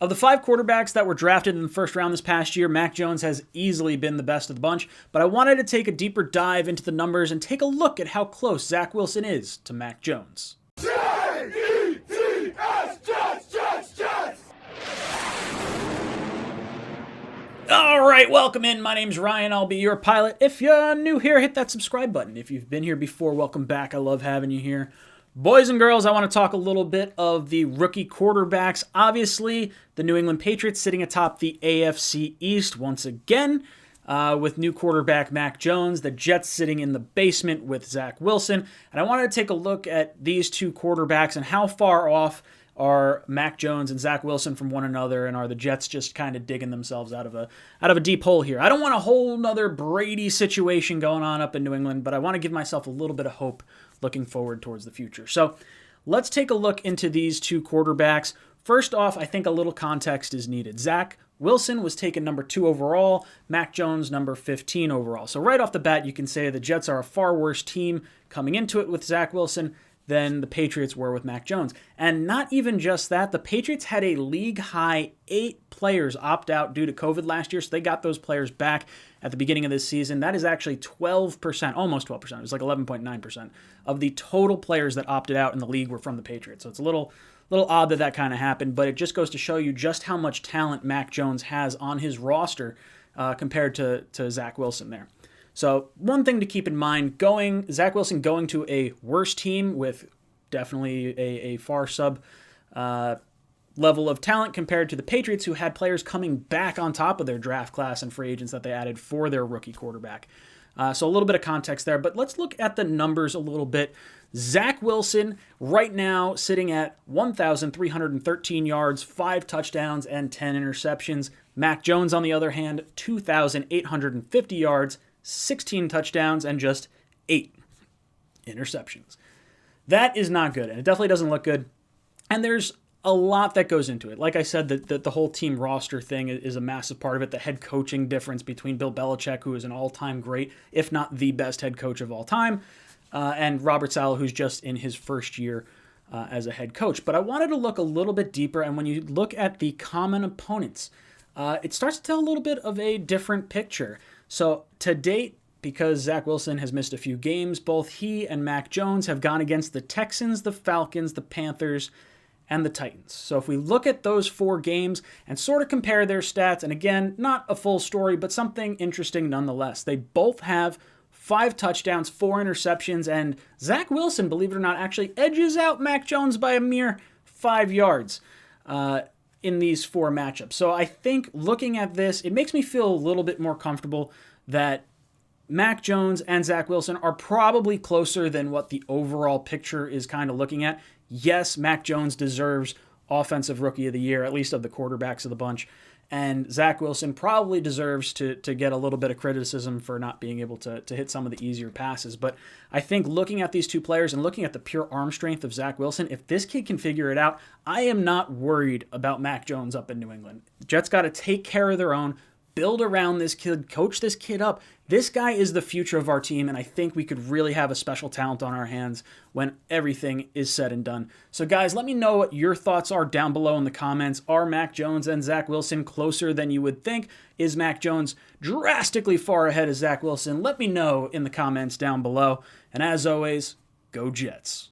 Of the 5 quarterbacks that were drafted in the first round this past year, Mac Jones has easily been the best of the bunch, but I wanted to take a deeper dive into the numbers and take a look at how close Zach Wilson is to Mac Jones. All right, welcome in. My name's Ryan. I'll be your pilot. If you're new here, hit that subscribe button. If you've been here before, welcome back. I love having you here. Boys and girls, I want to talk a little bit of the rookie quarterbacks. Obviously, the New England Patriots sitting atop the AFC East once again with new quarterback Mac Jones. The Jets sitting in the basement with Zach Wilson. And I wanted to take a look at these two quarterbacks and how far off are Mac Jones and Zach Wilson from one another, and are the Jets just kind of digging themselves out of a deep hole here? I don't want a whole nother Brady situation going on up in New England, but I want to give myself a little bit of hope looking forward towards the future. So let's take a look into these two quarterbacks. First off, I think a little context is needed. Zach Wilson was taken number 2 overall, Mac Jones number 15 overall. So right off the bat, you can say the Jets are a far worse team coming into it with Zach Wilson than the Patriots were with Mac Jones. And not even just that, the Patriots had a league-high 8 players opt out due to COVID last year, so they got those players back at the beginning of this season. That is actually 12%, almost 12%, it was like 11.9% of the total players that opted out in the league were from the Patriots. So it's a little odd that kind of happened, but it just goes to show you just how much talent Mac Jones has on his roster compared to Zach Wilson there. So one thing to keep in mind, Zach Wilson going to a worse team with definitely a far sub level of talent compared to the Patriots, who had players coming back on top of their draft class and free agents that they added for their rookie quarterback. So a little bit of context there, but let's look at the numbers a little bit. Zach Wilson right now sitting at 1,313 yards, 5 touchdowns, and 10 interceptions. Mac Jones, on the other hand, 2,850 yards, 16 touchdowns, and just 8 interceptions. That is not good, and it definitely doesn't look good. And there's a lot that goes into it. Like I said, the whole team roster thing is a massive part of it. The head coaching difference between Bill Belichick, who is an all-time great, if not the best head coach of all time, and Robert Saleh, who's just in his first year as a head coach. But I wanted to look a little bit deeper, and when you look at the common opponents, it starts to tell a little bit of a different picture. So to date, because Zach Wilson has missed a few games, both he and Mac Jones have gone against the Texans, the Falcons, the Panthers, and the Titans. So if we look at those 4 games and sort of compare their stats, and again, not a full story, but something interesting nonetheless. They both have 5 touchdowns, 4 interceptions, and Zach Wilson, believe it or not, actually edges out Mac Jones by a mere 5 yards in these 4 matchups. So I think looking at this, it makes me feel a little bit more comfortable that Mac Jones and Zach Wilson are probably closer than what the overall picture is kind of looking at. Yes, Mac Jones deserves Offensive Rookie of the Year, at least of the quarterbacks of the bunch. And Zach Wilson probably deserves to get a little bit of criticism for not being able to hit some of the easier passes. But I think looking at these two players and looking at the pure arm strength of Zach Wilson, if this kid can figure it out, I am not worried about Mac Jones up in New England. Jets got to take care of their own, build around this kid, coach this kid up. This guy is the future of our team, and I think we could really have a special talent on our hands when everything is said and done. So guys, let me know what your thoughts are down below in the comments. Are Mac Jones and Zach Wilson closer than you would think? Is Mac Jones drastically far ahead of Zach Wilson? Let me know in the comments down below. And as always, go Jets.